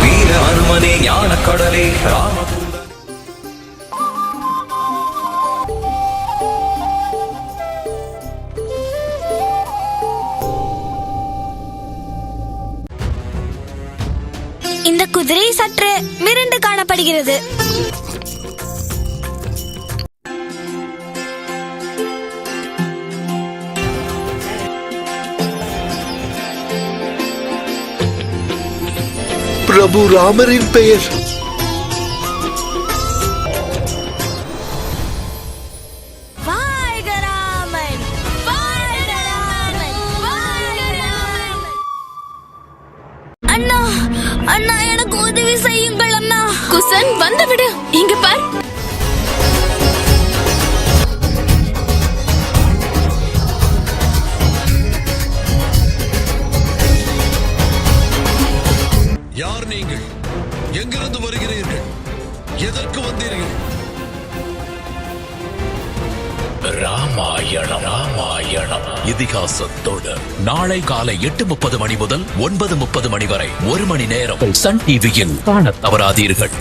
வீர அனுமனே ஞான கடலே ராம. இந்த குதிரை சற்று மிரண்டு காணப்படுகிறது. பிரபு ராமரின் பெயர். அண்ணா அண்ணா, எனக்கு உதவி செய்யுங்கள் அண்ணா. குசன் வந்து விடு. இங்க பார். யார் நீங்கள்? எங்கிருந்து வருகிறீர்கள்? எதற்கு வந்தீர்கள்? ராமாயணம் இதிகாசத்தோடு நாளை காலை 8:30 மணி முதல் 9:30 மணி வரை 1 மணி நேரம் சன் டிவியில் காணத் தவறாதீர்கள்.